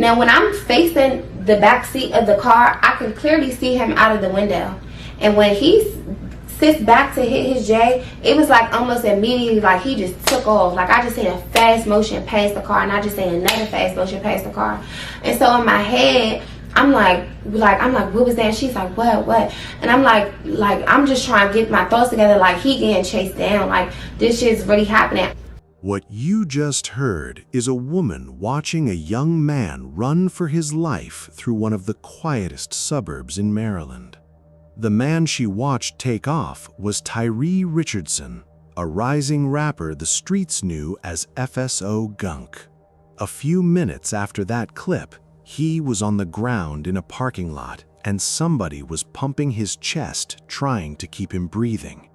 Now when I'm facing the back seat of the car, I can clearly see him out of the window. And when he sits back to hit his J, it was like almost immediately like he just took off. Like I just seen a fast motion past the car, and I just seen another fast motion past the car. And so in my head, I'm like, what was that? And she's like, what? And I'm like, I'm just trying to get my thoughts together. Like he getting chased down. Like this shit's really happening. What you just heard is a woman watching a young man run for his life through one of the quietest suburbs in Maryland. The man she watched take off was Tyree Richardson, a rising rapper the streets knew as FSO Gunk. A few minutes after that clip, he was on the ground in a parking lot, and somebody was pumping his chest, trying to keep him breathing.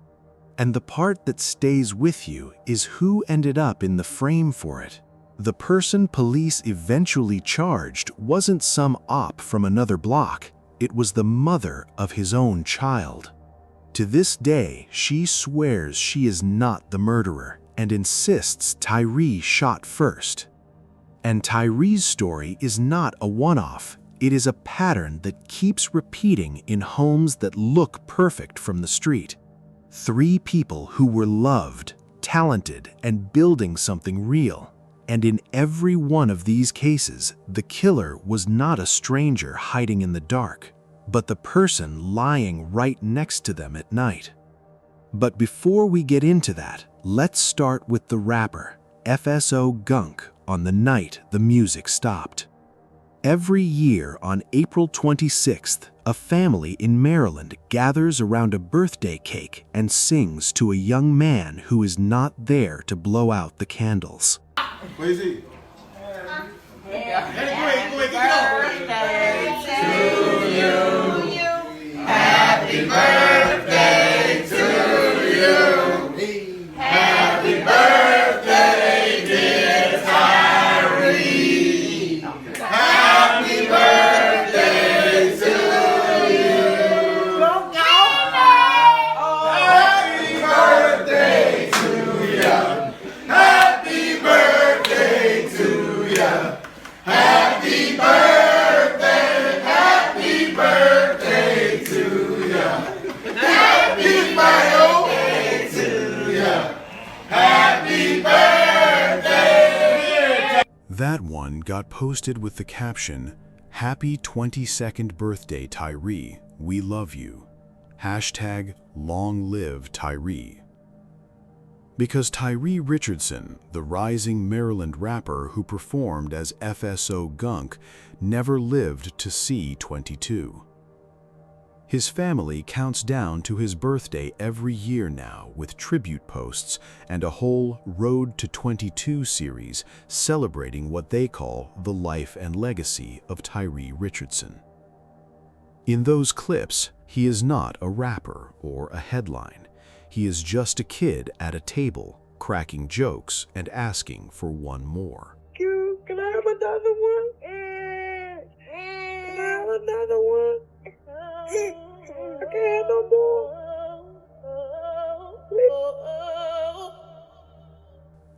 And the part that stays with you is who ended up in the frame for it. The person police eventually charged wasn't some op from another block. It was the mother of his own child. To this day, she swears she is not the murderer and insists Tyree shot first. And Tyree's story is not a one-off. It is a pattern that keeps repeating in homes that look perfect from the street. 3 people who were loved, talented, and building something real. And in every one of these cases, the killer was not a stranger hiding in the dark, but the person lying right next to them at night. But before we get into that, let's start with the rapper, FSO Gunk, on the night the music stopped. Every year on April 26th, a family in Maryland gathers around a birthday cake and sings to a young man who is not there to blow out the candles. What is he? Happy birthday to you. Happy birthday, dear Tyree. Happy birthday to you. Happy birthday to you. Happy birthday to you. Happy birthday, happy birthday to you. Happy birthday to you. Happy birthday. That one got posted with the caption, "Happy 22nd birthday, Tyree. We love you. Hashtag long live Tyree." Because Tyree Richardson, the rising Maryland rapper who performed as FSO Gunk, never lived to see 22. His family counts down to his birthday every year now with tribute posts and a whole Road to 22 series celebrating what they call the life and legacy of Tyree Richardson. In those clips, he is not a rapper or a headline. He is just a kid at a table, cracking jokes and asking for one more. Can I have another one? Can I have another one? I can't have no more.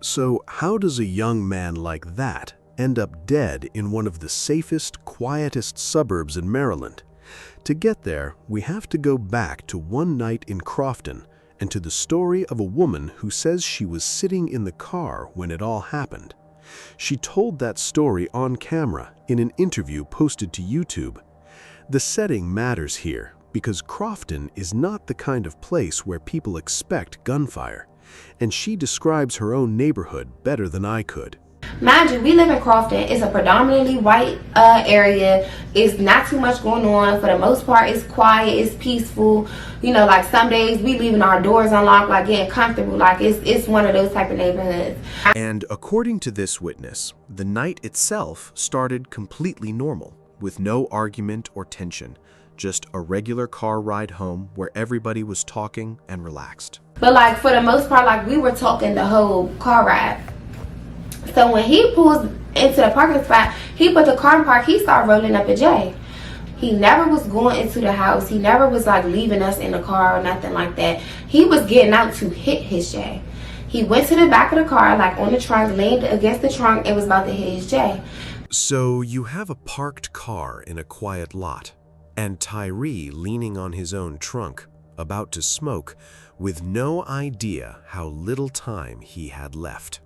So how does a young man like that end up dead in one of the safest, quietest suburbs in Maryland? To get there, we have to go back to one night in Crofton and to the story of a woman who says she was sitting in the car when it all happened. She told that story on camera in an interview posted to YouTube. The setting matters here because Crofton is not the kind of place where people expect gunfire, and she describes her own neighborhood better than I could. Mind you, we live in Crofton. It's a predominantly white area. It's not too much going on. For the most part, it's quiet, it's peaceful. You know, like some days we leaving our doors unlocked, like getting comfortable. Like it's one of those type of neighborhoods. And according to this witness, the night itself started completely normal, with no argument or tension, just a regular car ride home where everybody was talking and relaxed. But like for the most part, like we were talking the whole car ride. So when he pulls into the parking spot, he put the car in park, he started rolling up a J. He never was going into the house. He never was like leaving us in the car or nothing like that. He was getting out to hit his J. He went to the back of the car, like on the trunk, leaned against the trunk and was about to hit his J. So you have a parked car in a quiet lot, and Tyree leaning on his own trunk, about to smoke, with no idea how little time he had left.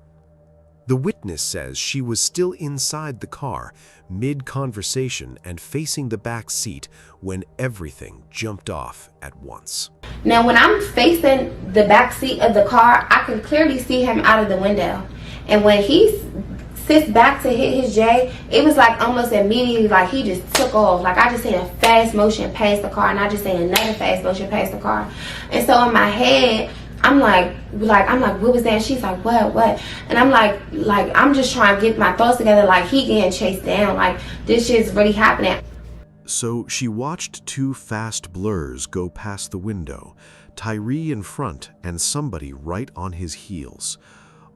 The witness says she was still inside the car, mid-conversation and facing the back seat when everything jumped off at once. Now, when I'm facing the back seat of the car, I can clearly see him out of the window. And when he sits back to hit his J, it was like almost immediately like he just took off. Like I just seen a fast motion past the car, and I just seen another fast motion past the car. And so in my head, I'm like, what was that? And she's like, what? And I'm like, I'm just trying to get my thoughts together. Like he getting chased down. Like this shit's really happening. So she watched two fast blurs go past the window, Tyree in front and somebody right on his heels.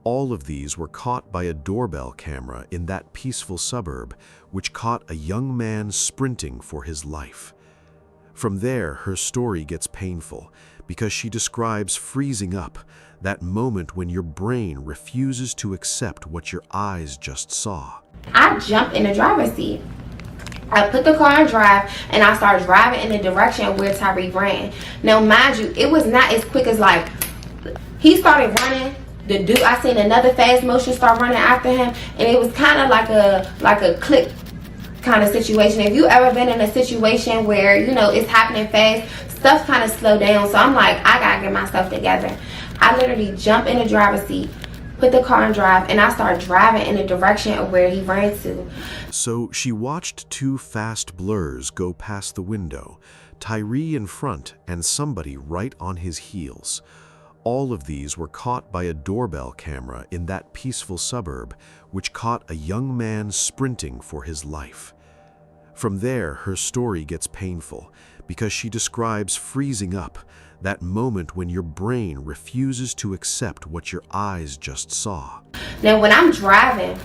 All of these were caught by a doorbell camera in that peaceful suburb, which caught a young man sprinting for his life. From there, her story gets painful because she describes freezing up, that moment when your brain refuses to accept what your eyes just saw. I jumped in the driver's seat. I put the car in drive and I started driving in the direction where Tyree ran. Now, mind you, it was not as quick as like, he started running. The dude, I seen another fast motion start running after him, and it was kind of like a click kind of situation. If you ever been in a situation where, you know, it's happening fast, stuff kind of slow down. So I'm like, I gotta get myself together. I literally jump in the driver's seat, put the car in drive, and I start driving in the direction of where he ran to. So she watched two fast blurs go past the window, Tyree in front and somebody right on his heels. All of these were caught by a doorbell camera in that peaceful suburb, which caught a young man sprinting for his life. From there, her story gets painful because she describes freezing up, that moment when your brain refuses to accept what your eyes just saw. Now, when I'm driving,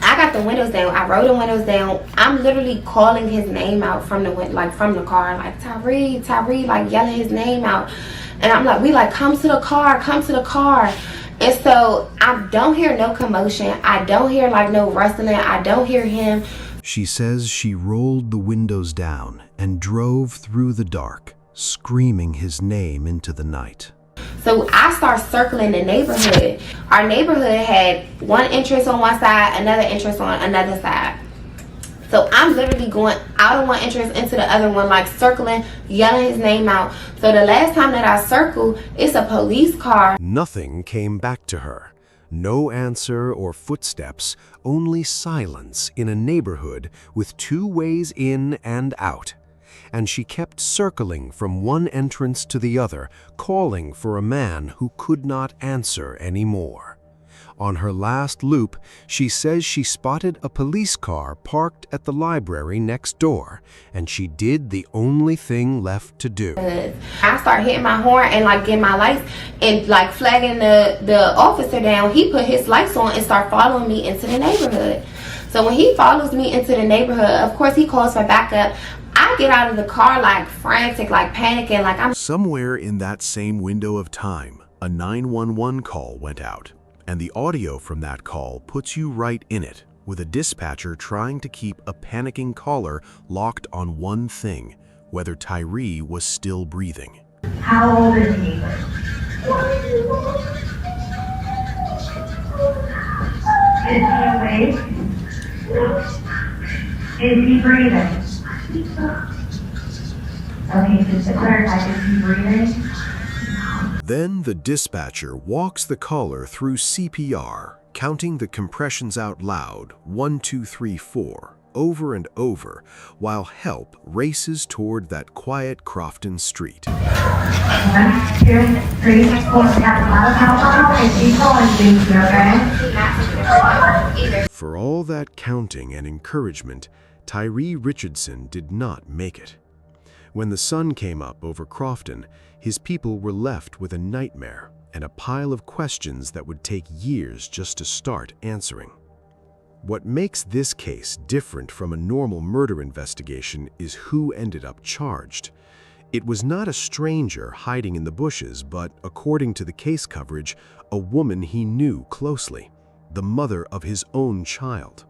I got the windows down. I roll the windows down. I'm literally calling his name out from the car, like Tyree, like yelling his name out. And I'm like, we like, come to the car. And so I don't hear no commotion. I don't hear like no rustling. I don't hear him. She says she rolled the windows down and drove through the dark, screaming his name into the night. So I start circling the neighborhood. Our neighborhood had one entrance on one side, another entrance on another side. So I'm literally going out of one entrance into the other one, like circling, yelling his name out. So the last time that I circled, it's a police car. Nothing came back to her. No answer or footsteps, only silence in a neighborhood with two ways in and out. And she kept circling from one entrance to the other, calling for a man who could not answer anymore. On her last loop, she says she spotted a police car parked at the library next door, and she did the only thing left to do. I start hitting my horn and like getting my lights and like flagging the officer down. He put his lights on and start following me into the neighborhood. So when he follows me into the neighborhood, of course he calls for backup. I get out of the car like frantic, like panicking, like I'm... Somewhere in that same window of time, a 911 call went out. And the audio from that call puts you right in it, with a dispatcher trying to keep a panicking caller locked on one thing, whether Tyree was still breathing. How old is he? Is he awake? Is he breathing? Okay, just to clarify, is he breathing? Then the dispatcher walks the caller through CPR, counting the compressions out loud, 1, 2, 3, 4, over and over, while help races toward that quiet Crofton street. For all that counting and encouragement, Tyree Richardson did not make it. When the sun came up over Crofton, his people were left with a nightmare and a pile of questions that would take years just to start answering. What makes this case different from a normal murder investigation is who ended up charged. It was not a stranger hiding in the bushes, but, according to the case coverage, a woman he knew closely, the mother of his own child.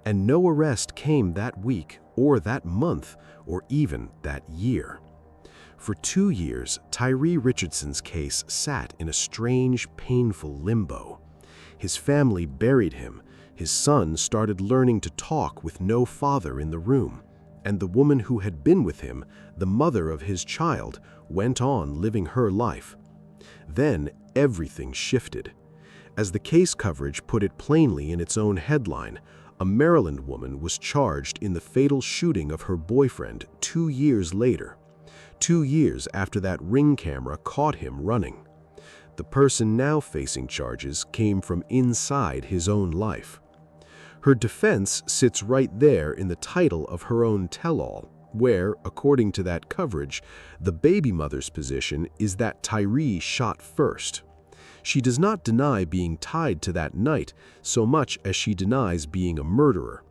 And no arrest came that week or that month or even that year. For 2 years, Tyree Richardson's case sat in a strange, painful limbo. His family buried him. His son started learning to talk with no father in the room. And the woman who had been with him, the mother of his child, went on living her life. Then everything shifted. As the case coverage put it plainly in its own headline, a Maryland woman was charged in the fatal shooting of her boyfriend 2 years later. 2 years after that Ring camera caught him running. The person now facing charges came from inside his own life. Her defense sits right there in the title of her own tell-all, where, according to that coverage, the baby mother's position is that Tyree shot first. She does not deny being tied to that night so much as she denies being a murderer,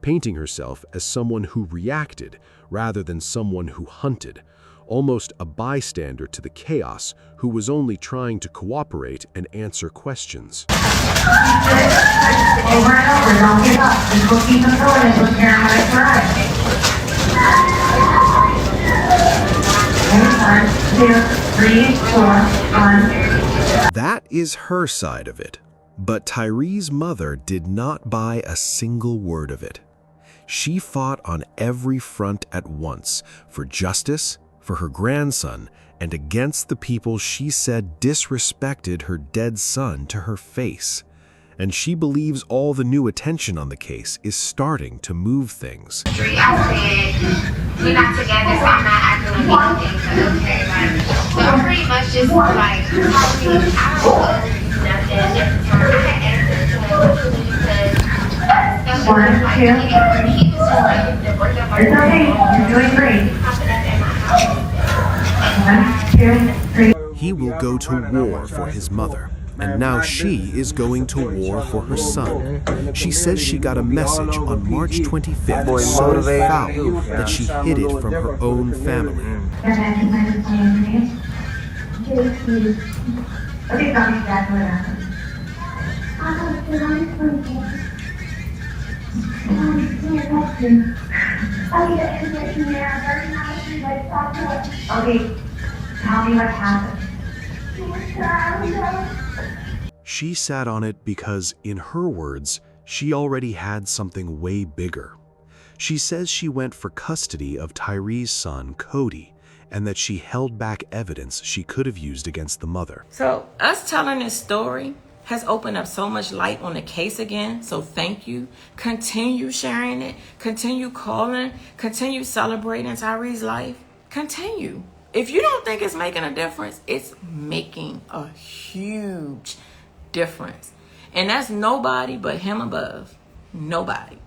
painting herself as someone who reacted rather than someone who hunted, almost a bystander to the chaos who was only trying to cooperate and answer questions. Over and over, don't give up. Just go keep them going until paramedics arrive. Okay, 1, 2, 3, 4, 1. That is her side of it. But Tyree's mother did not buy a single word of it. She fought on every front at once for justice, for her grandson, and against the people she said disrespected her dead son to her face. And she believes all the new attention on the case is starting to move things. I said, we're not together, so I'm not acting like anything. So I'm pretty much just like, I don't know nothing. I had answers to my questions because 1, 2, 3. he was just like, the work of our It's okay. You're doing great. 1, 2, 3. He will go to war for his mother, and now she is going to war for her son. She says she got a message on March 25th so foul that she hid it from her own family. Okay, tell me exactly what happened. Okay, tell me what happened. She sat on it because, in her words, she already had something way bigger. She says she went for custody of Tyree's son, Cody, and that she held back evidence she could have used against the mother. So us telling this story has opened up so much light on the case again. So thank you. Continue sharing it. Continue calling. Continue celebrating Tyree's life. Continue. If you don't think it's making a difference, it's making a huge difference. And that's nobody but him above. Nobody.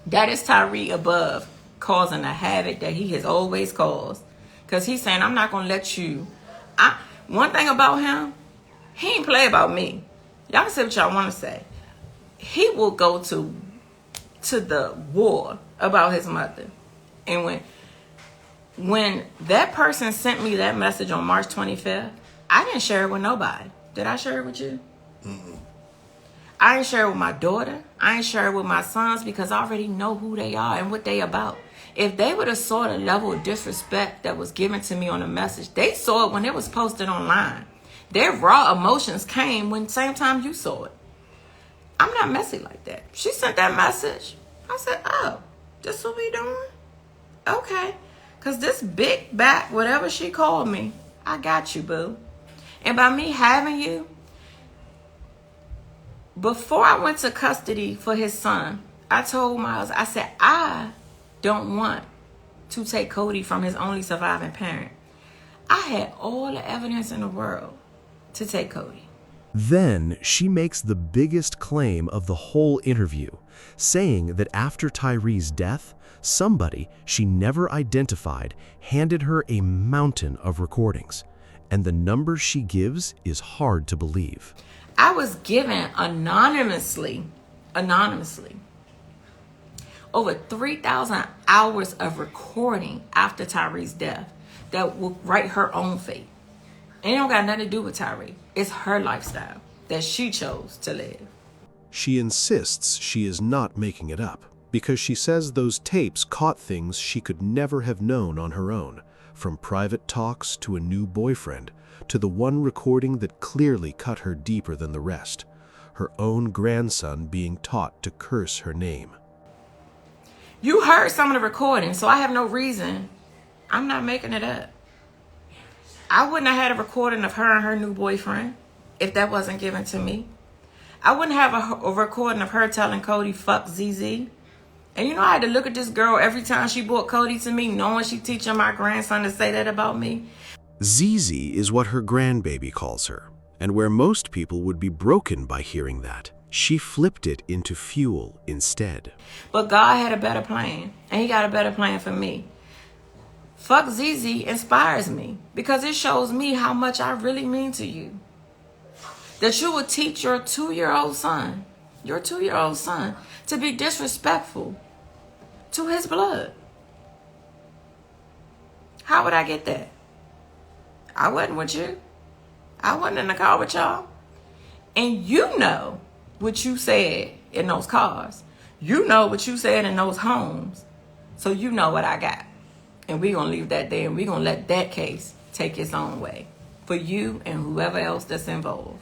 That is Tyree above causing the havoc that he has always caused. Because he's saying, I'm not going to let you. One thing about him, he ain't play about me. Y'all can say what y'all want to say. He will go to the war about his mother. And when that person sent me that message on March 25th, I didn't share it with nobody. Did I share it with you? Mm-mm. I ain't share it with my daughter. I ain't share it with my sons because I already know who they are and what they about. If they would have saw the level of disrespect that was given to me on the message, they saw it when it was posted online. Their raw emotions came when same time you saw it. I'm not messy like that. She sent that message. I said, oh, this what we doing? Okay. Because this big back, whatever she called me, I got you, boo. And by me having you, before I went to custody for his son, I told Miles, I said, I don't want to take Cody from his only surviving parent. I had all the evidence in the world to take Cody. Then she makes the biggest claim of the whole interview, saying that after Tyree's death, somebody she never identified handed her a mountain of recordings, and the number she gives is hard to believe. I was given anonymously, over 3,000 hours of recording after Tyree's death that will write her own fate. And it don't got nothing to do with Tyree. It's her lifestyle that she chose to live. She insists she is not making it up, because she says those tapes caught things she could never have known on her own, from private talks to a new boyfriend, to the one recording that clearly cut her deeper than the rest, her own grandson being taught to curse her name. You heard some of the recording, so I have no reason. I'm not making it up. I wouldn't have had a recording of her and her new boyfriend if that wasn't given to me. I wouldn't have a recording of her telling Cody, fuck ZZ. And you know, I had to look at this girl every time she brought Cody to me, knowing she teaching my grandson to say that about me. ZZ is what her grandbaby calls her, and where most people would be broken by hearing that, she flipped it into fuel instead. But God had a better plan, and he got a better plan for me. Fuck ZZ inspires me because it shows me how much I really mean to you. That you would teach your 2-year-old son, to be disrespectful to his blood. How would I get that? I wasn't with you. I wasn't in the car with y'all. And you know what you said in those cars. You know what you said in those homes. So you know what I got. And we're going to leave that there, and we're going to let that case take its own way for you and whoever else that's involved.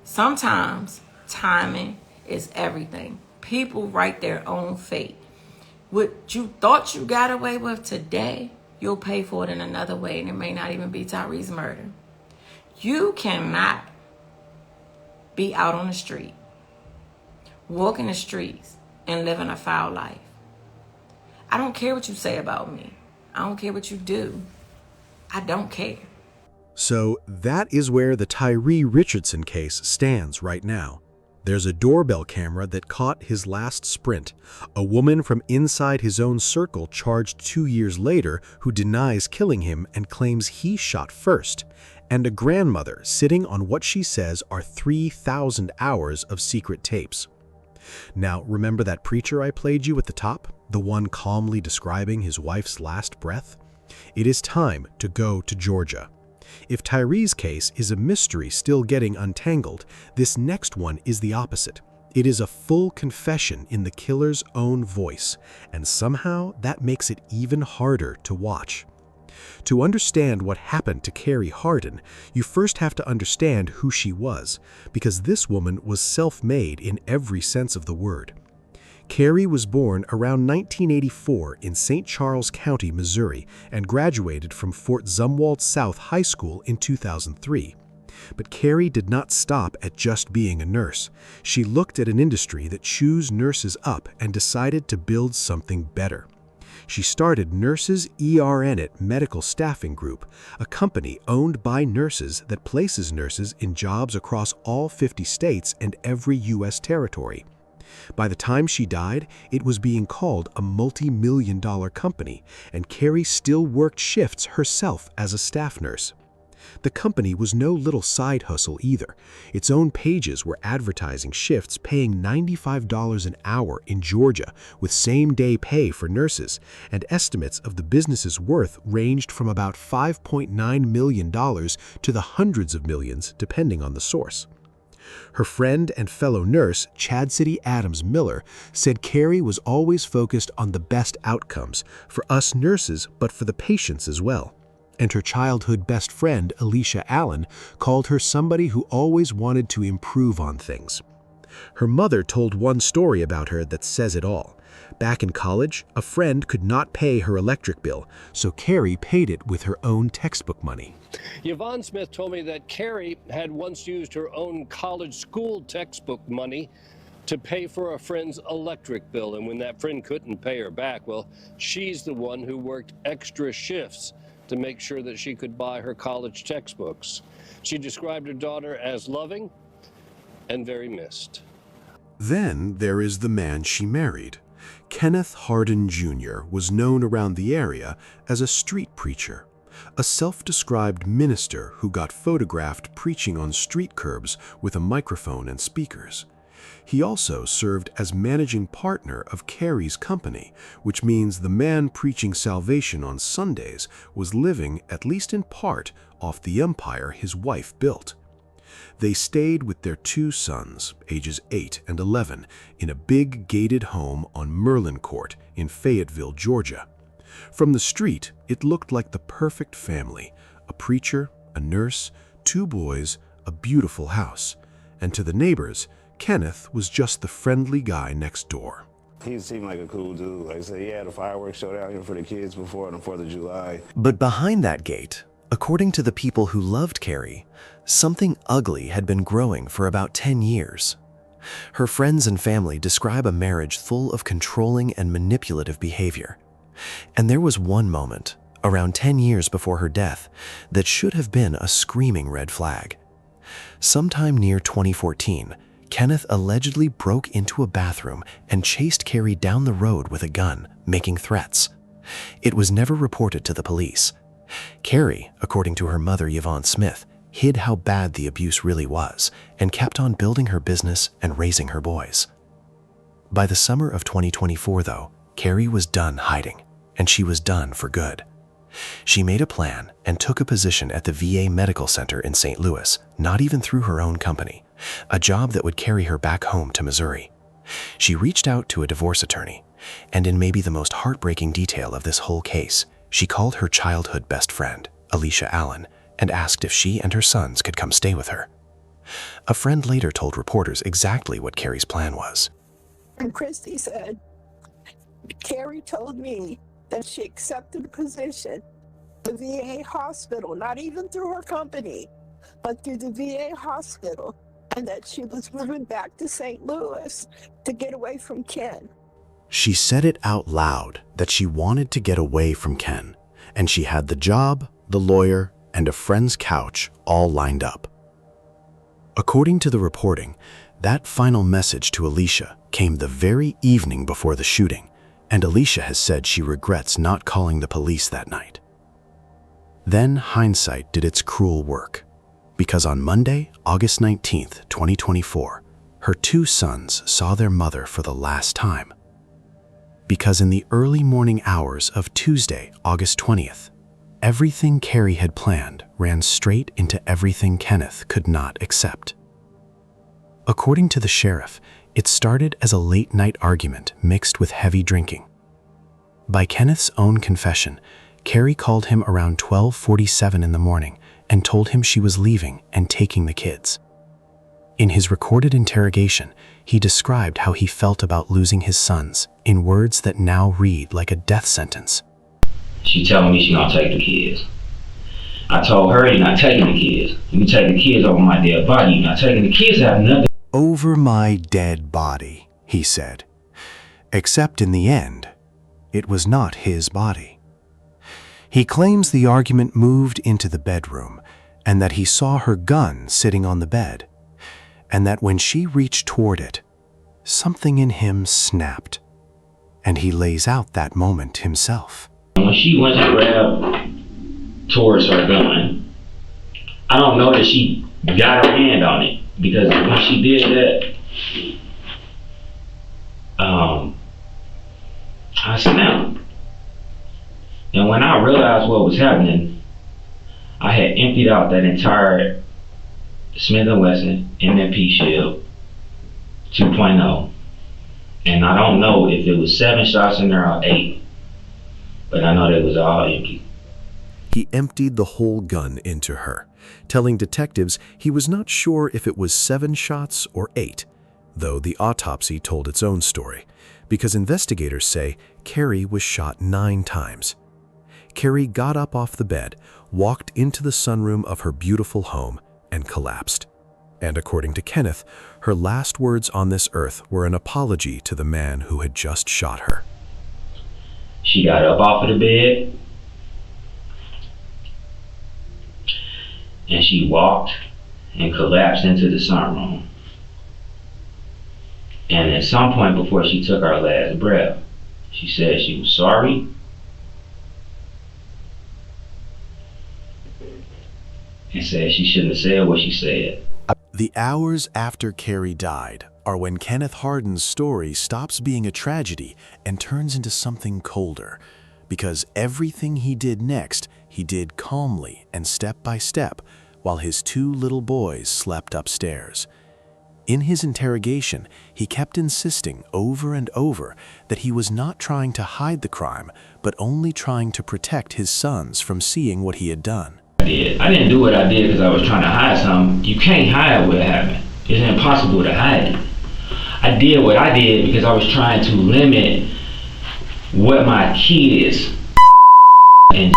Sometimes timing is everything. People write their own fate. What you thought you got away with today, you'll pay for it in another way, and it may not even be Tyree's murder. You cannot be out on the street, walking the streets, and living a foul life. I don't care what you say about me. I don't care what you do. I don't care. So that is where the Tyree Richardson case stands right now. There's a doorbell camera that caught his last sprint, a woman from inside his own circle charged 2 years later who denies killing him and claims he shot first, and a grandmother sitting on what she says are 3,000 hours of secret tapes. Now, remember that preacher I played you at the top? The one calmly describing his wife's last breath? It is time to go to Georgia. If Tyree's case is a mystery still getting untangled, this next one is the opposite. It is a full confession in the killer's own voice, and somehow that makes it even harder to watch. To understand what happened to Carrie Hardin, you first have to understand who she was, because this woman was self-made in every sense of the word. Carrie was born around 1984 in St. Charles County, Missouri, and graduated from Fort Zumwalt South High School in 2003. But Carrie did not stop at just being a nurse. She looked at an industry that chews nurses up and decided to build something better. She started Nurses ERNet Medical Staffing Group, a company owned by nurses that places nurses in jobs across all 50 states and every U.S. territory. By the time she died, it was being called a multi-million-dollar company, and Carrie still worked shifts herself as a staff nurse. The company was no little side hustle either. Its own pages were advertising shifts paying $95 an hour in Georgia, with same-day pay for nurses, and estimates of the business's worth ranged from about $5.9 million to the hundreds of millions, depending on the source. Her friend and fellow nurse, Chad City Adams Miller, said Carrie was always focused on the best outcomes, for us nurses, but for the patients as well. And her childhood best friend, Alicia Allen, called her somebody who always wanted to improve on things. Her mother told one story about her that says it all. Back in college, a friend could not pay her electric bill, so Carrie paid it with her own textbook money. Yvonne Smith told me that Carrie had once used her own college school textbook money to pay for a friend's electric bill, and when that friend couldn't pay her back, well, she's the one who worked extra shifts to make sure that she could buy her college textbooks. She described her daughter as loving and very missed. Then there is the man she married. Kenneth Hardin Jr. was known around the area as a street preacher, a self-described minister who got photographed preaching on street curbs with a microphone and speakers. He also served as managing partner of Carrie's company, which means the man preaching salvation on Sundays was living, at least in part, off the empire his wife built. They stayed with their 2 sons, ages 8 and 11, in a big gated home on Merlin Court in Fayetteville, Georgia. From the street, it looked like the perfect family: a preacher, a nurse, 2 boys, a beautiful house. And to the neighbors, Kenneth was just the friendly guy next door. He seemed like a cool dude. Like I said, he had a fireworks show down here for the kids before the 4th of July. But behind that gate, according to the people who loved Carrie, something ugly had been growing for about 10 years. Her friends and family describe a marriage full of controlling and manipulative behavior. And there was one moment, around 10 years before her death, that should have been a screaming red flag. Sometime near 2014, Kenneth allegedly broke into a bathroom and chased Carrie down the road with a gun, making threats. It was never reported to the police. Carrie, according to her mother Yvonne Smith, hid how bad the abuse really was and kept on building her business and raising her boys. By the summer of 2024, though, Carrie was done hiding, and she was done for good. She made a plan and took a position at the VA Medical Center in St. Louis, not even through her own company, a job that would carry her back home to Missouri. She reached out to a divorce attorney, and in maybe the most heartbreaking detail of this whole case, she called her childhood best friend, Alicia Allen, and asked if she and her sons could come stay with her. A friend later told reporters exactly what Carrie's plan was. And Christy said, Carrie told me that she accepted a position at the VA hospital, not even through her company, but through the VA hospital, and that she was moving back to St. Louis to get away from Ken. She said it out loud that she wanted to get away from Ken, and she had the job, the lawyer, and a friend's couch all lined up. According to the reporting, that final message to Alicia came the very evening before the shooting, and Alicia has said she regrets not calling the police that night. Then hindsight did its cruel work, because on Monday, August 19th, 2024, her 2 sons saw their mother for the last time. Because in the early morning hours of Tuesday, August 20th, everything Carrie had planned ran straight into everything Kenneth could not accept. According to the sheriff, it started as a late-night argument mixed with heavy drinking. By Kenneth's own confession, Carrie called him around 12:47 in the morning and told him she was leaving and taking the kids. In his recorded interrogation, he described how he felt about losing his sons in words that now read like a death sentence. She telling me she gonna take the kids. I told her, you're not taking the kids. You take the kids over my dead body. You're not taking the kids. Have nothing. Over my dead body, he said. Except in the end, it was not his body. He claims the argument moved into the bedroom and that he saw her gun sitting on the bed, and that when she reached toward it, something in him snapped, and he lays out that moment himself. When she went to grab towards her gun, I don't know that she got her hand on it, because when she did that, I snapped. And when I realized what was happening, I had emptied out that entire Smith & Wesson M&P Shield 2.0. And I don't know if it was 7 shots in there or 8, but I know they was all empty. He emptied the whole gun into her, telling detectives he was not sure if it was 7 shots or 8, though the autopsy told its own story, because investigators say Carrie was shot 9 times. Carrie got up off the bed, walked into the sunroom of her beautiful home, and collapsed. And according to Kenneth, her last words on this earth were an apology to the man who had just shot her. She got up off of the bed, and she walked and collapsed into the sunroom. And at some point before she took her last breath, she said she was sorry, and said she shouldn't have said what she said. The hours after Carrie died are when Kenneth Hardin's story stops being a tragedy and turns into something colder, because everything he did next, he did calmly and step by step, while his 2 little boys slept upstairs. In his interrogation, he kept insisting over and over that he was not trying to hide the crime, but only trying to protect his sons from seeing what he had done. I didn't do what I did because I was trying to hide something. You can't hide what happened. It's impossible to hide it. I did what I did because I was trying to limit what my kids and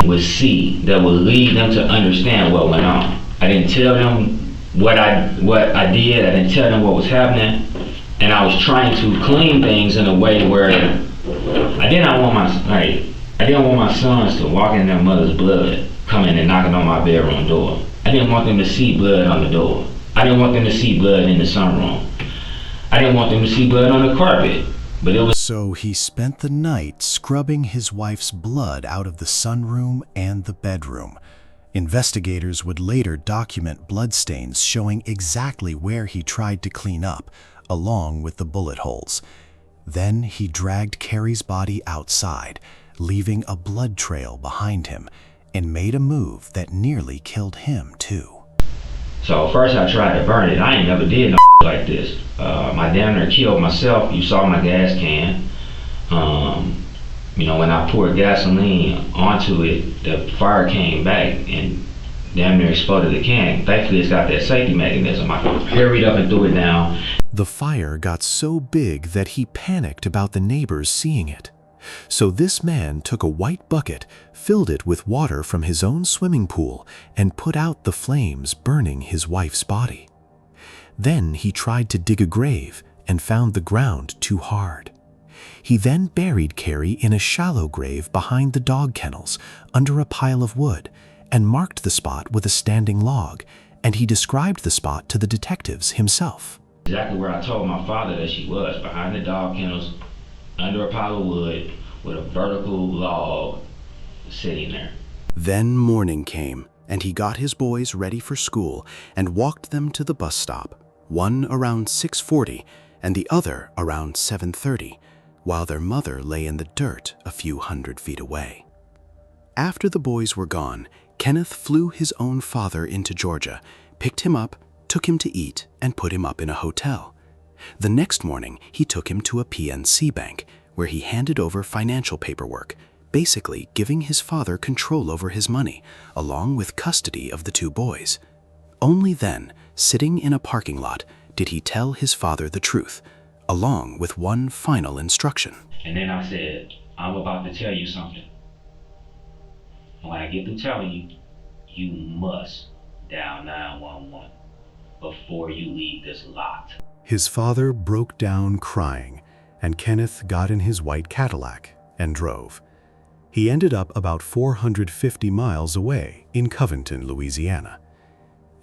would see that would lead them to understand what went on. I didn't tell them what I did. I didn't tell them what was happening, and I was trying to clean things in a way where I didn't want my sons to walk in their mother's blood, coming and knocking on my bedroom door. I didn't want them to see blood on the door. I didn't want them to see blood in the sunroom. I didn't want them to see blood on the carpet. But it was So he spent the night scrubbing his wife's blood out of the sunroom and the bedroom. Investigators would later document bloodstains showing exactly where he tried to clean up, along with the bullet holes. Then he dragged Carrie's body outside, leaving a blood trail behind him, and made a move that nearly killed him too. So first I tried to burn it. I ain't never did no like this. My damn near killed myself. You saw my gas can. When I poured gasoline onto it, the fire came back and damn near exploded the can. Thankfully it's got that safety mechanism. I hurried up and threw it down. The fire got so big that he panicked about the neighbors seeing it. So this man took a white bucket, filled it with water from his own swimming pool, and put out the flames burning his wife's body. Then he tried to dig a grave and found the ground too hard. He then buried Carrie in a shallow grave behind the dog kennels under a pile of wood and marked the spot with a standing log, and he described the spot to the detectives himself. Exactly where I told my father that she was, behind the dog kennels, under a pile of wood, with a vertical log sitting there. Then morning came, and he got his boys ready for school and walked them to the bus stop, one around 6:40 and the other around 7:30, while their mother lay in the dirt a few hundred feet away. After the boys were gone, Kenneth flew his own father into Georgia, picked him up, took him to eat, and put him up in a hotel. The next morning, he took him to a PNC bank, where he handed over financial paperwork, basically giving his father control over his money, along with custody of the 2 boys. Only then, sitting in a parking lot, did he tell his father the truth, along with one final instruction. And then I said, I'm about to tell you something. And when I get through telling you, you must dial 911 before you leave this lot. His father broke down crying, and Kenneth got in his white Cadillac and drove. He ended up about 450 miles away in Covington, Louisiana.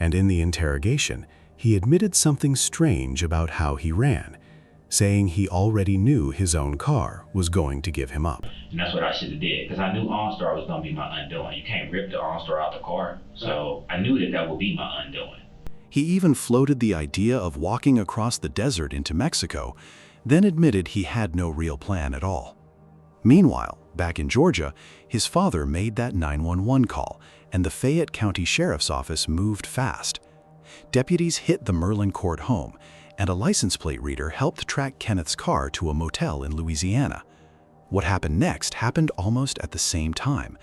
And in the interrogation, he admitted something strange about how he ran, saying he already knew his own car was going to give him up. And that's what I should have did, because I knew OnStar was going to be my undoing. You can't rip the OnStar out the car. So I knew that would be my undoing. He even floated the idea of walking across the desert into Mexico, then admitted he had no real plan at all. Meanwhile, back in Georgia, his father made that 911 call, and the Fayette County Sheriff's Office moved fast. Deputies hit the Merlin Court home, and a license plate reader helped track Kenneth's car to a motel in Louisiana. What happened next happened almost at the same time.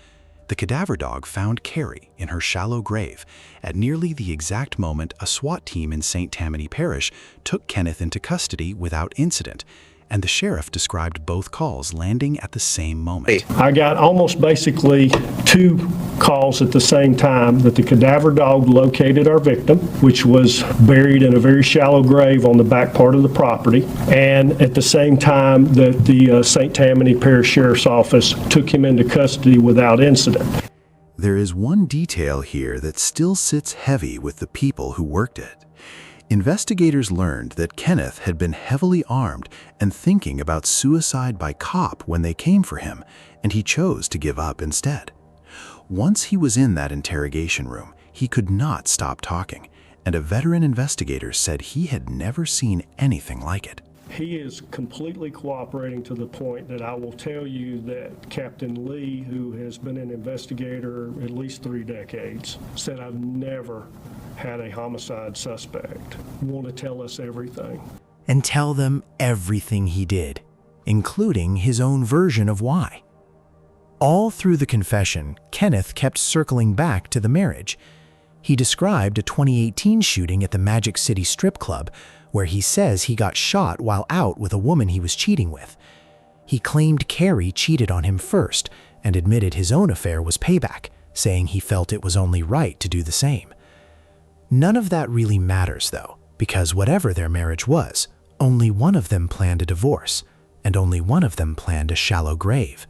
The cadaver dog found Carrie in her shallow grave at nearly the exact moment a SWAT team in St. Tammany Parish took Kenneth into custody without incident, and the sheriff described both calls landing at the same moment. I got almost basically 2 calls at the same time that the cadaver dog located our victim, which was buried in a very shallow grave on the back part of the property, and at the same time that the St. Tammany Parish Sheriff's Office took him into custody without incident. There is one detail here that still sits heavy with the people who worked it. Investigators learned that Kenneth had been heavily armed and thinking about suicide by cop when they came for him, and he chose to give up instead. Once he was in that interrogation room, he could not stop talking, and a veteran investigator said he had never seen anything like it. He is completely cooperating to the point that I will tell you that Captain Lee, who has been an investigator at least 3 decades, said, "I've never had a homicide suspect want to tell us everything." And tell them everything he did, including his own version of why. All through the confession, Kenneth kept circling back to the marriage. He described a 2018 shooting at the Magic City strip club where he says he got shot while out with a woman he was cheating with. He claimed Carrie cheated on him first and admitted his own affair was payback, saying he felt it was only right to do the same. None of that really matters, though, because whatever their marriage was, only one of them planned a divorce, and only one of them planned a shallow grave.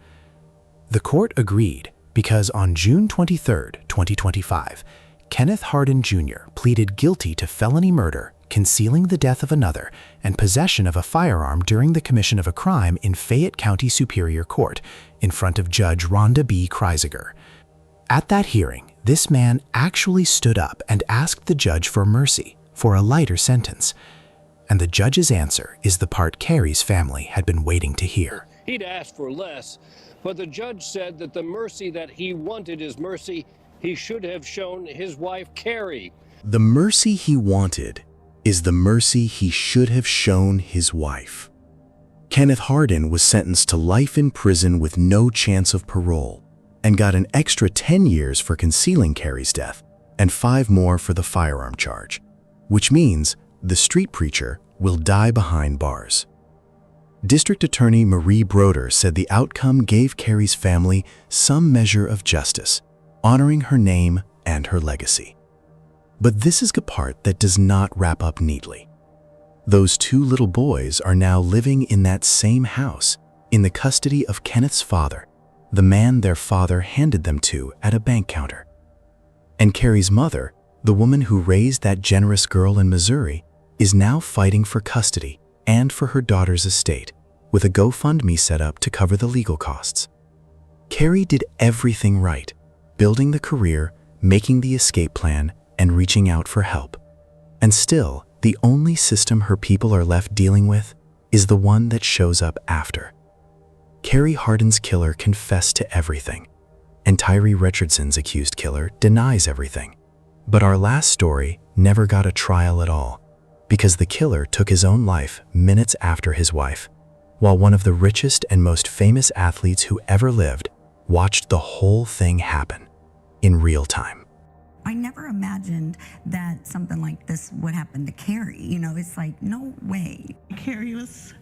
The court agreed because on June 23, 2025, Kenneth Hardin Jr. pleaded guilty to felony murder, concealing the death of another, and possession of a firearm during the commission of a crime in Fayette County Superior Court in front of Judge Rhonda B. Kreisiger. At that hearing, this man actually stood up and asked the judge for mercy, for a lighter sentence. And the judge's answer is the part Carrie's family had been waiting to hear. He'd asked for less, but the judge said that the mercy that he wanted is mercy he should have shown his wife, Carrie. The mercy he wanted is the mercy he should have shown his wife. Kenneth Hardin was sentenced to life in prison with no chance of parole and got an extra 10 years for concealing Carrie's death and 5 more for the firearm charge, which means the street preacher will die behind bars. District Attorney Marie Broder said the outcome gave Carrie's family some measure of justice, honoring her name and her legacy. But this is the part that does not wrap up neatly. Those 2 little boys are now living in that same house, in the custody of Kenneth's father, the man their father handed them to at a bank counter. And Carrie's mother, the woman who raised that generous girl in Missouri, is now fighting for custody and for her daughter's estate, with a GoFundMe set up to cover the legal costs. Carrie did everything right, building the career, making the escape plan, and reaching out for help. And still, the only system her people are left dealing with is the one that shows up after. Carrie Hardin's killer confessed to everything, and Tyree Richardson's accused killer denies everything. But our last story never got a trial at all, because the killer took his own life minutes after his wife, while one of the richest and most famous athletes who ever lived watched the whole thing happen in real time. I never imagined that something like this would happen to Carrie. You know, it's like, no way. Carrie was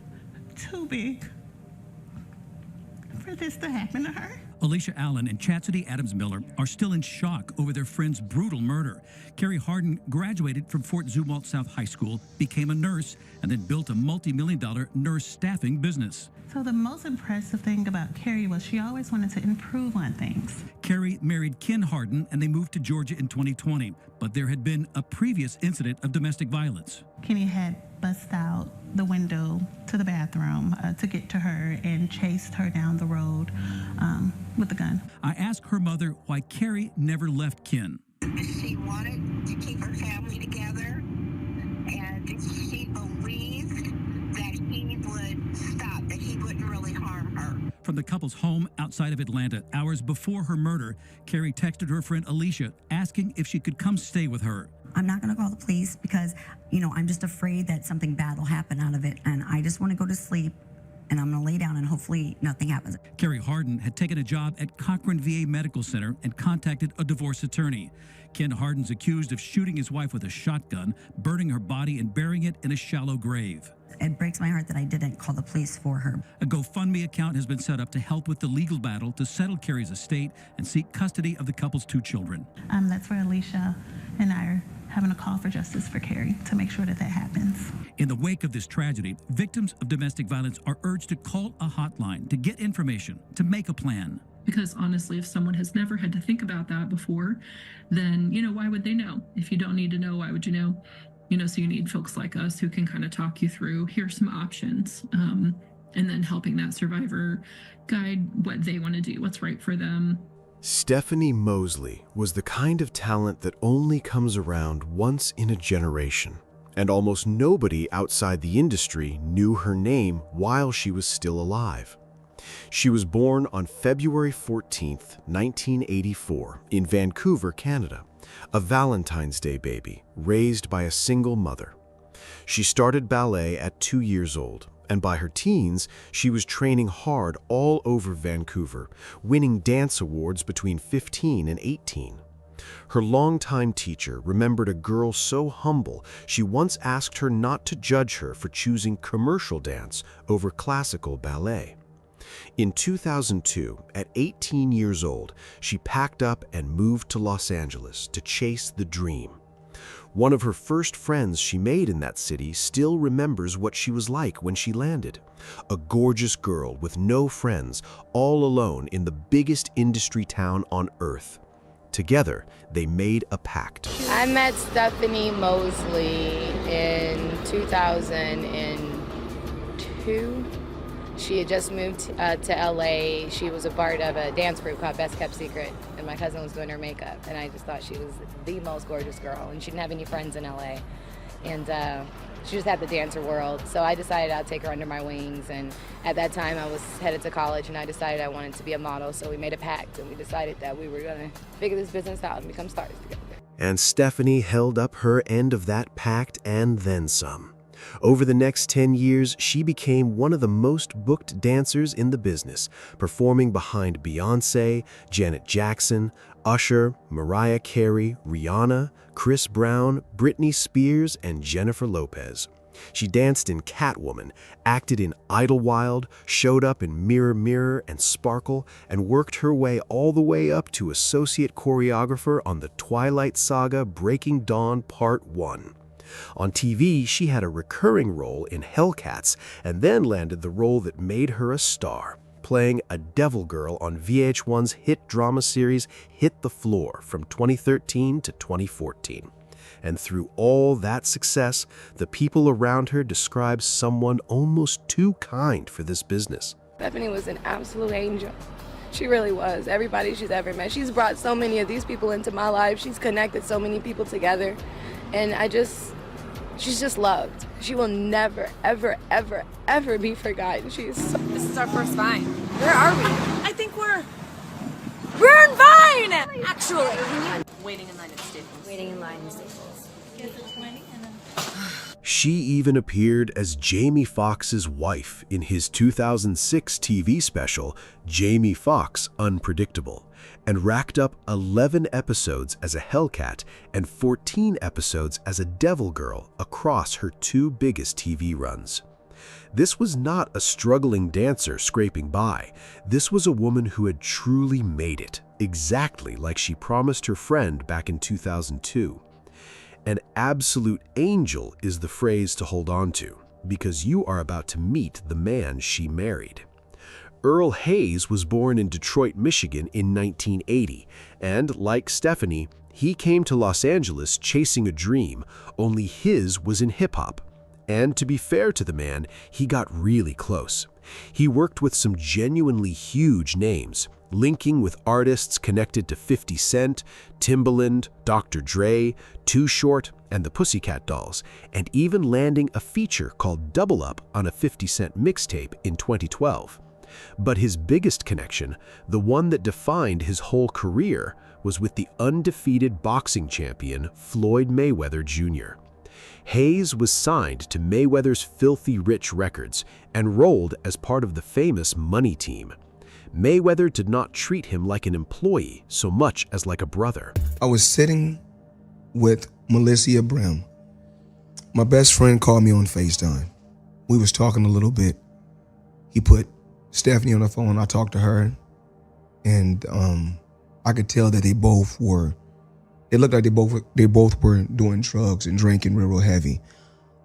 too big for this to happen to her. Alicia Allen and Chastity Adams Miller are still in shock over their friend's brutal murder. Carrie Hardin graduated from Fort Zumwalt South High School, became a nurse, and then built a multi-million-dollar nurse staffing business. So the most impressive thing about Carrie was she always wanted to improve on things. Carrie married Ken Hardin and they moved to Georgia in 2020, but there had been a previous incident of domestic violence. Kenny had bust out the window to the bathroom to get to her and chased her down the road with a gun. I asked her mother why Carrie never left Ken. She wanted to keep her family together, and she believed that he would stop, that he wouldn't really harm her. From the couple's home outside of Atlanta, hours before her murder, Carrie texted her friend Alicia asking if she could come stay with her. I'm not going to call the police because, you know, I'm just afraid that something bad will happen out of it. And I just want to go to sleep and I'm going to lay down and hopefully nothing happens. Carrie Hardin had taken a job at Cochran VA Medical Center and contacted a divorce attorney. Ken Hardin's accused of shooting his wife with a shotgun, burning her body and burying it in a shallow grave. It breaks my heart that I didn't call the police for her. A GoFundMe account has been set up to help with the legal battle to settle Carrie's estate and seek custody of the couple's 2 children. That's where Alicia and I are having a call for justice for Carrie to make sure that that happens. In the wake of this tragedy, victims of domestic violence are urged to call a hotline, to get information, to make a plan. Because honestly, if someone has never had to think about that before, then, why would they know? If you don't need to know, why would you know? So you need folks like us who can kind of talk you through, here's some options, and then helping that survivor guide what they want to do, what's right for them. Stephanie Mosley was the kind of talent that only comes around once in a generation, and almost nobody outside the industry knew her name while she was still alive. She was born on February 14, 1984, in Vancouver, Canada, a Valentine's Day baby raised by a single mother. She started ballet at 2 years old, and by her teens, she was training hard all over Vancouver, winning dance awards between 15 and 18. Her longtime teacher remembered a girl so humble, she once asked her not to judge her for choosing commercial dance over classical ballet. In 2002, at 18 years old, she packed up and moved to Los Angeles to chase the dream. One of her first friends she made in that city still remembers what she was like when she landed. A gorgeous girl with no friends, all alone in the biggest industry town on earth. Together, they made a pact. I met Stephanie Mosley in 2002. She had just moved to LA. She was a part of a dance group called Best Kept Secret, and my cousin was doing her makeup, and I just thought she was the most gorgeous girl, and she didn't have any friends in LA, and she just had the dancer world. So I decided I'd take her under my wings, and at that time I was headed to college, and I decided I wanted to be a model, so we made a pact, and we decided that we were going to figure this business out and become stars together. And Stephanie held up her end of that pact and then some. Over the next 10 years, she became one of the most booked dancers in the business, performing behind Beyoncé, Janet Jackson, Usher, Mariah Carey, Rihanna, Chris Brown, Britney Spears, and Jennifer Lopez. She danced in Catwoman, acted in Idlewild, showed up in Mirror Mirror and Sparkle, and worked her way all the way up to associate choreographer on the Twilight Saga Breaking Dawn Part 1. On TV, she had a recurring role in Hellcats and then landed the role that made her a star, playing a devil girl on VH1's hit drama series Hit the Floor from 2013 to 2014. And through all that success, the people around her describe someone almost too kind for this business. Stephanie was an absolute angel. She really was. Everybody she's ever met. She's brought so many of these people into my life. She's connected so many people together. And she's just loved. She will never, ever, ever, ever be forgotten. This is our first Vine. Where are we? I think we're in Vine, actually. Waiting in line at Staples. Waiting in line at Staples. She even appeared as Jamie Foxx's wife in his 2006 TV special, Jamie Foxx Unpredictable, and racked up 11 episodes as a Hellcat and 14 episodes as a Devil Girl across her 2 biggest TV runs. This was not a struggling dancer scraping by. This was a woman who had truly made it, exactly like she promised her friend back in 2002. An absolute angel is the phrase to hold on to, because you are about to meet the man she married. Earl Hayes was born in Detroit, Michigan in 1980, and like Stephanie, he came to Los Angeles chasing a dream, only his was in hip-hop. And to be fair to the man, he got really close. He worked with some genuinely huge names, linking with artists connected to 50 Cent, Timbaland, Dr. Dre, Too Short, and the Pussycat Dolls, and even landing a feature called Double Up on a 50 Cent mixtape in 2012. But his biggest connection, the one that defined his whole career, was with the undefeated boxing champion Floyd Mayweather Jr. Hayes was signed to Mayweather's Filthy Rich Records and rolled as part of the famous Money Team. Mayweather did not treat him like an employee so much as like a brother. I was sitting with Melissa Brim. My best friend called me on FaceTime. We was talking a little bit. He put Stephanie on the phone. I talked to her, and I could tell that they looked like they both were doing drugs and drinking real heavy.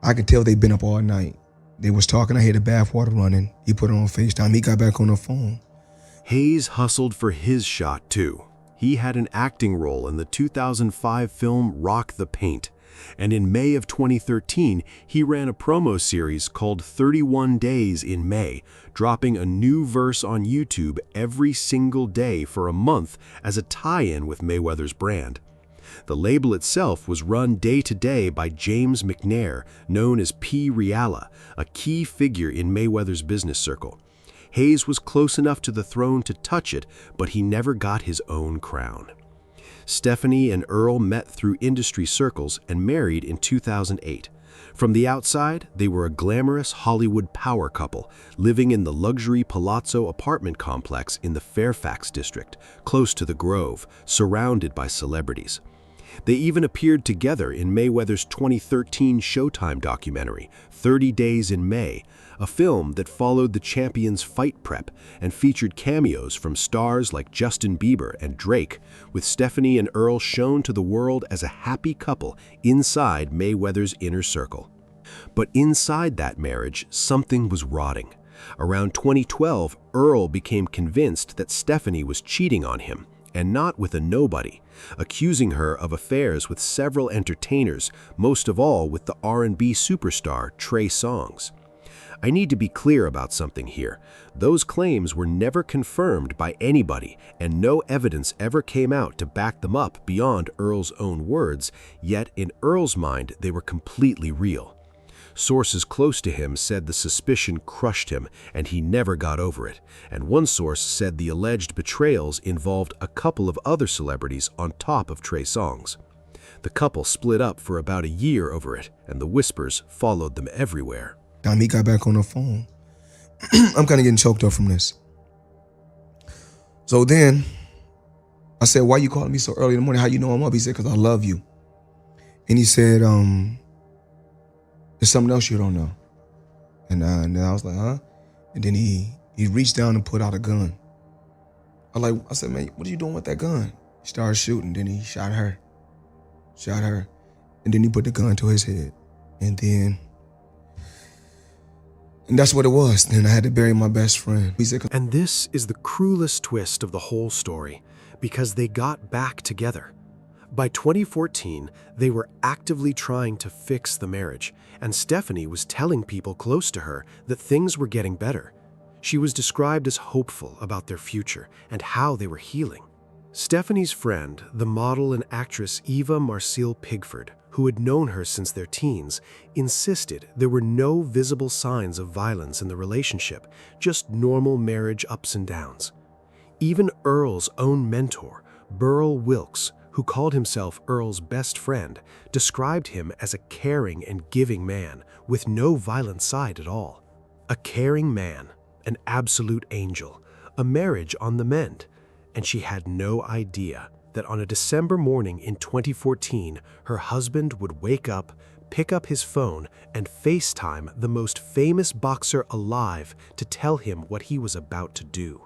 I could tell they'd been up all night. They was talking. I heard the bathwater running. He put it on FaceTime. He got back on the phone. Hayes hustled for his shot too. He had an acting role in the 2005 film Rock the Paint, and in May of 2013, he ran a promo series called 31 Days in May, dropping a new verse on YouTube every single day for a month as a tie-in with Mayweather's brand. The label itself was run day to day by James McNair, known as P. Reala, a key figure in Mayweather's business circle. Hayes was close enough to the throne to touch it, but he never got his own crown. Stephanie and Earl met through industry circles and married in 2008. From the outside, they were a glamorous Hollywood power couple living in the luxury Palazzo apartment complex in the Fairfax district, close to the Grove, surrounded by celebrities. They even appeared together in Mayweather's 2013 Showtime documentary, 30 Days in May, a film that followed the champion's fight prep and featured cameos from stars like Justin Bieber and Drake, with Stephanie and Earl shown to the world as a happy couple inside Mayweather's inner circle. But inside that marriage, something was rotting. Around 2012, Earl became convinced that Stephanie was cheating on him, and not with a nobody, accusing her of affairs with several entertainers, most of all with the R&B superstar Trey Songz. I need to be clear about something here. Those claims were never confirmed by anybody, and no evidence ever came out to back them up beyond Earl's own words, yet in Earl's mind they were completely real. Sources close to him said the suspicion crushed him and he never got over it, and one source said the alleged betrayals involved a couple of other celebrities on top of Trey Songz. The couple split up for about a year over it, and the whispers followed them everywhere. Time he got back on the phone, I'm kind of getting choked up from this. So then I said, why you calling me so early in the morning? How you know I'm up? He said, because I love you. And he said, there's something else you don't know. And then I was like, huh? And then he reached down and put out a gun. I said, man, what are you doing with that gun? He started shooting, then he shot her. And then he put the gun to his head. And that's what it was. Then I had to bury my best friend. And this is the cruelest twist of the whole story, because they got back together. By 2014, they were actively trying to fix the marriage, and Stephanie was telling people close to her that things were getting better. She was described as hopeful about their future and how they were healing. Stephanie's friend, the model and actress Eva Marcille Pigford, who had known her since their teens, insisted there were no visible signs of violence in the relationship, just normal marriage ups and downs. Even Earl's own mentor, Burl Wilkes, who called himself Earl's best friend, described him as a caring and giving man with no violent side at all. A caring man, an absolute angel, a marriage on the mend, and she had no idea that on a December morning in 2014, her husband would wake up, pick up his phone, and FaceTime the most famous boxer alive to tell him what he was about to do.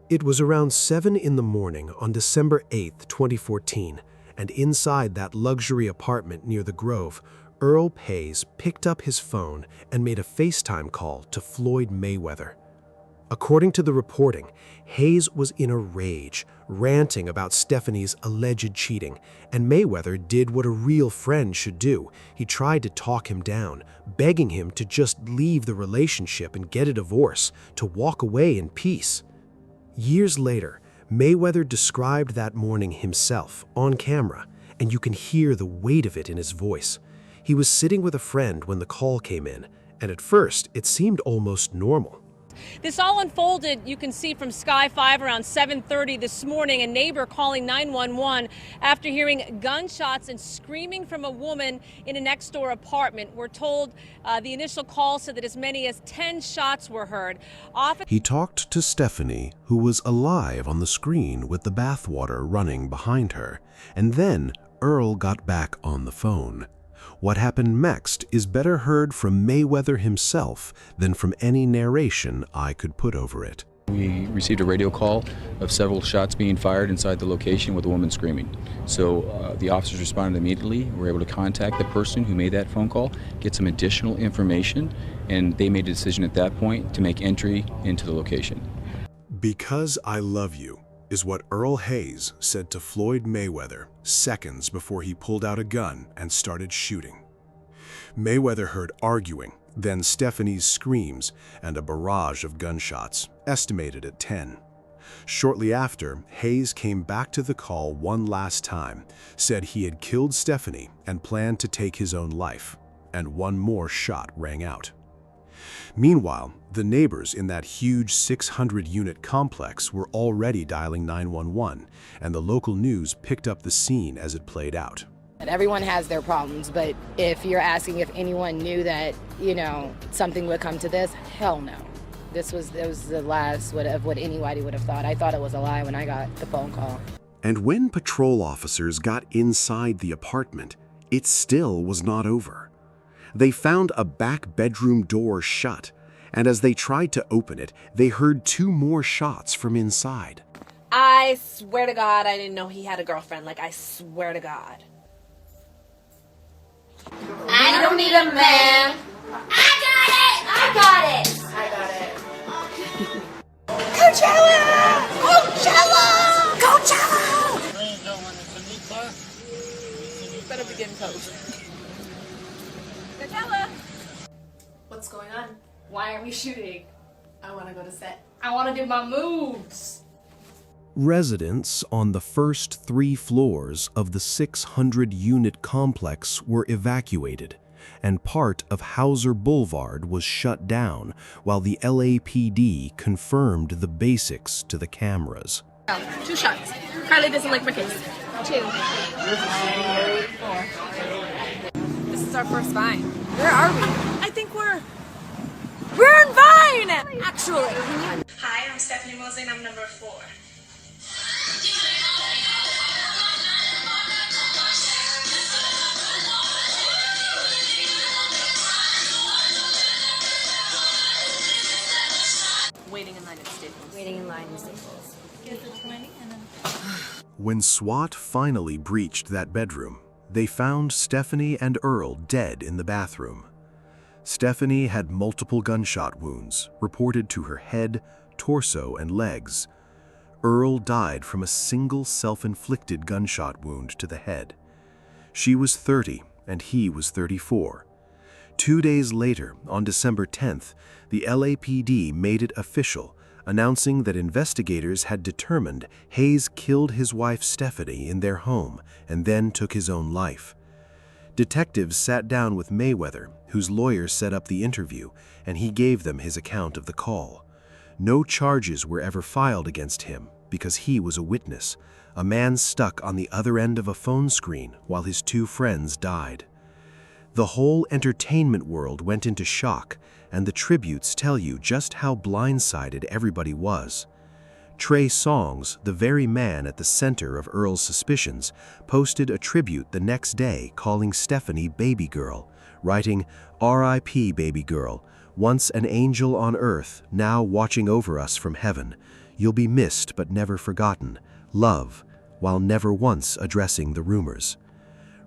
It was around 7 in the morning on December 8, 2014, and inside that luxury apartment near the Grove, Earl Hayes picked up his phone and made a FaceTime call to Floyd Mayweather. According to the reporting, Hayes was in a rage, ranting about Stephanie's alleged cheating, and Mayweather did what a real friend should do. He tried to talk him down, begging him to just leave the relationship and get a divorce, to walk away in peace. Years later, Mayweather described that morning himself on camera, and you can hear the weight of it in his voice. He was sitting with a friend when the call came in, and at first it seemed almost normal. This all unfolded, you can see from Sky 5 around 7:30 this morning, a neighbor calling 911 after hearing gunshots and screaming from a woman in a next door apartment. We're told the initial call said that as many as 10 shots were heard. He talked to Stephanie, who was alive on the screen with the bathwater running behind her, and then Earl got back on the phone. What happened next is better heard from Mayweather himself than from any narration I could put over it. We received a radio call of several shots being fired inside the location with a woman screaming. So the officers responded immediately. We were able to contact the person who made that phone call, get some additional information, and they made a decision at that point to make entry into the location. Because I love you is what Earl Hayes said to Floyd Mayweather seconds before he pulled out a gun and started shooting. Mayweather heard arguing, then Stephanie's screams, and a barrage of gunshots, estimated at 10. Shortly after, Hayes came back to the call one last time, said he had killed Stephanie and planned to take his own life, and one more shot rang out. Meanwhile, the neighbors in that huge 600-unit complex were already dialing 911, and the local news picked up the scene as it played out. Everyone has their problems, but if you're asking if anyone knew that, something would come to this, hell no. It was the last of what anybody would have thought. I thought it was a lie when I got the phone call. And when patrol officers got inside the apartment, it still was not over. They found a back bedroom door shut, and as they tried to open it, they heard 2 more shots from inside. I swear to God, I didn't know he had a girlfriend. I swear to God. I don't need a man. I got it. Coachella! Coachella! Coachella! Better be getting close. Coachella! What's going on? Why aren't we shooting? I want to go to set. I want to do my moves. Residents on the first 3 floors of the 600-unit complex were evacuated, and part of Hauser Boulevard was shut down while the LAPD confirmed the basics to the cameras. 2 shots. Carly doesn't like my kiss. 2. This is our first Vine. Where are we? I think we're in Vine! Actually. Hi, I'm Stephanie Mosley and I'm number 4. Waiting in line at Staples. Waiting in line in Staples. When SWAT finally breached that bedroom, they found Stephanie and Earl dead in the bathroom. Stephanie had multiple gunshot wounds reported to her head, torso, and legs. Earl died from a single self-inflicted gunshot wound to the head. She was 30 and he was 34. 2 days later, on December 10th, the LAPD made it official, announcing that investigators had determined Hayes killed his wife Stephanie in their home and then took his own life. Detectives sat down with Mayweather, whose lawyer set up the interview, and he gave them his account of the call. No charges were ever filed against him because he was a witness, a man stuck on the other end of a phone screen while his 2 friends died. The whole entertainment world went into shock, and the tributes tell you just how blindsided everybody was. Trey Songz, the very man at the center of Earl's suspicions, posted a tribute the next day calling Stephanie baby girl, writing, "R.I.P. baby girl, once an angel on earth, now watching over us from heaven. You'll be missed but never forgotten. Love," while never once addressing the rumors.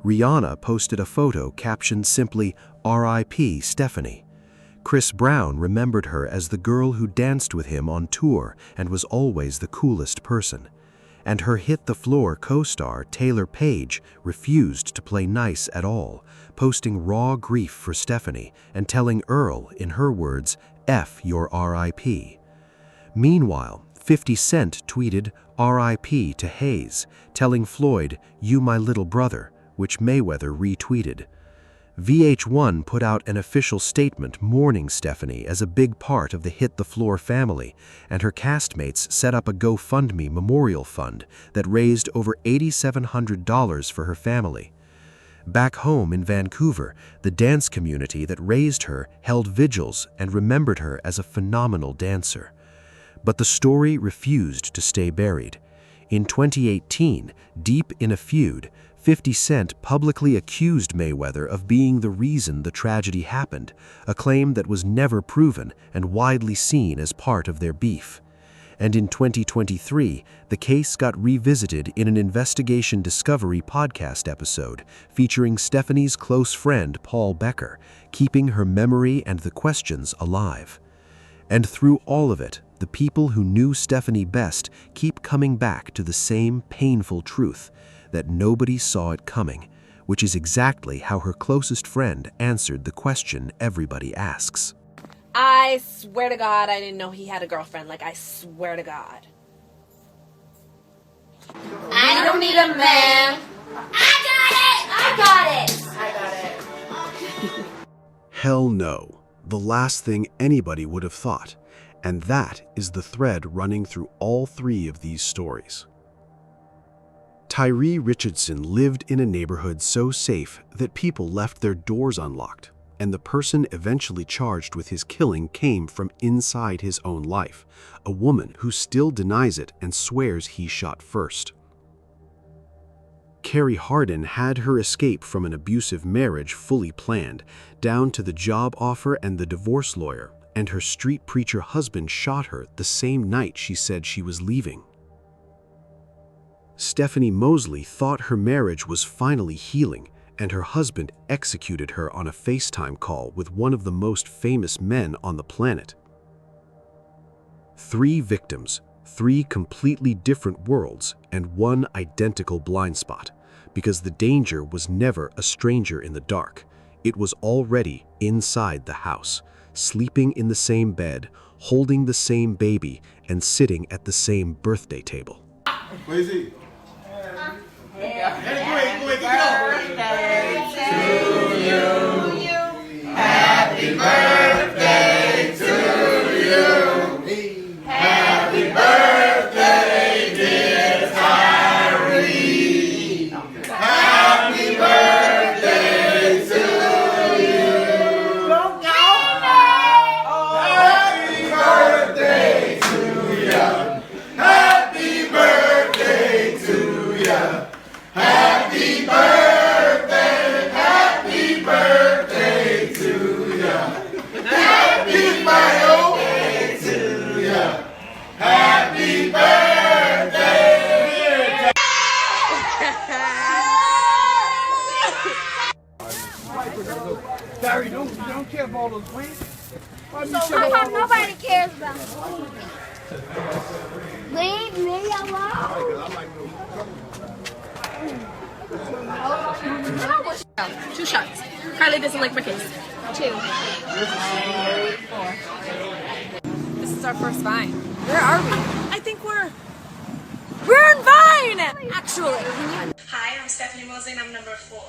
Rihanna posted a photo captioned simply, "R.I.P. Stephanie." Chris Brown remembered her as the girl who danced with him on tour and was always the coolest person. And her Hit the Floor co-star Taylor Page refused to play nice at all, posting raw grief for Stephanie and telling Earl, in her words, "F your R.I.P." Meanwhile, 50 Cent tweeted R.I.P. to Hayes, telling Floyd, "You my little brother," which Mayweather retweeted. VH1 put out an official statement mourning Stephanie as a big part of the Hit the Floor family, and her castmates set up a GoFundMe memorial fund that raised over $8,700 for her family. Back home in Vancouver, the dance community that raised her held vigils and remembered her as a phenomenal dancer. But the story refused to stay buried. In 2018, deep in a feud, 50 Cent publicly accused Mayweather of being the reason the tragedy happened, a claim that was never proven and widely seen as part of their beef. And in 2023, the case got revisited in an Investigation Discovery podcast episode featuring Stephanie's close friend Paul Becker, keeping her memory and the questions alive. And through all of it, the people who knew Stephanie best keep coming back to the same painful truth, that nobody saw it coming, which is exactly how her closest friend answered the question everybody asks. I swear to God, I didn't know he had a girlfriend. I swear to God. I don't need a man. I got it. Hell no. The last thing anybody would have thought. And that is the thread running through all three of these stories. Tyree Richardson lived in a neighborhood so safe that people left their doors unlocked, and the person eventually charged with his killing came from inside his own life, a woman who still denies it and swears he shot first. Carrie Hardin had her escape from an abusive marriage fully planned, down to the job offer and the divorce lawyer, and her street preacher husband shot her the same night she said she was leaving. Stephanie Mosley thought her marriage was finally healing, and her husband executed her on a FaceTime call with one of the most famous men on the planet. 3 victims, 3 completely different worlds, and 1 identical blind spot, because the danger was never a stranger in the dark. It was already inside the house, sleeping in the same bed, holding the same baby, and sitting at the same birthday table. Where is he? Happy birthday to you. Happy birthday, dear Tyree. Happy birthday to you. Happy birthday to you. Happy birthday to you. Happy birthday, happy birthday to ya. Happy birthday to ya. Happy birthday. Barry, don't care about those plants. So how nobody cares about me. Leave me alone. 2 shots. Carly doesn't like my kids. 2. This is our first Vine. Where are we? I think we're in Vine! Actually. Hi, I'm Stephanie Mosley and I'm number 4.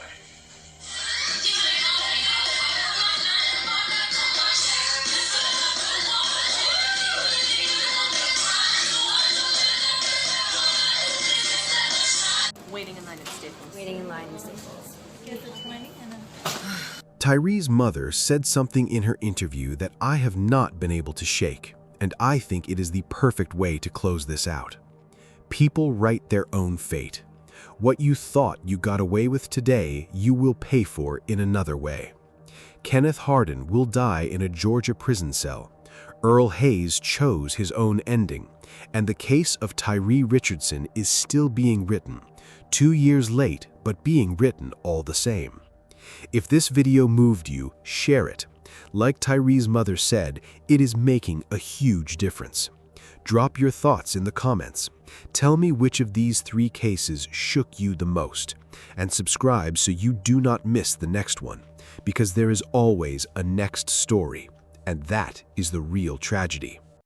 Waiting in line at Staples. Waiting in line at Staples. Tyree's mother said something in her interview that I have not been able to shake, and I think it is the perfect way to close this out. People write their own fate. What you thought you got away with today, you will pay for in another way. Kenneth Hardin will die in a Georgia prison cell. Earl Hayes chose his own ending, and the case of Tyree Richardson is still being written, 2 years late, but being written all the same. If this video moved you, share it. Like Tyree's mother said, it is making a huge difference. Drop your thoughts in the comments. Tell me which of these 3 cases shook you the most, and subscribe so you do not miss the next one, because there is always a next story, and that is the real tragedy.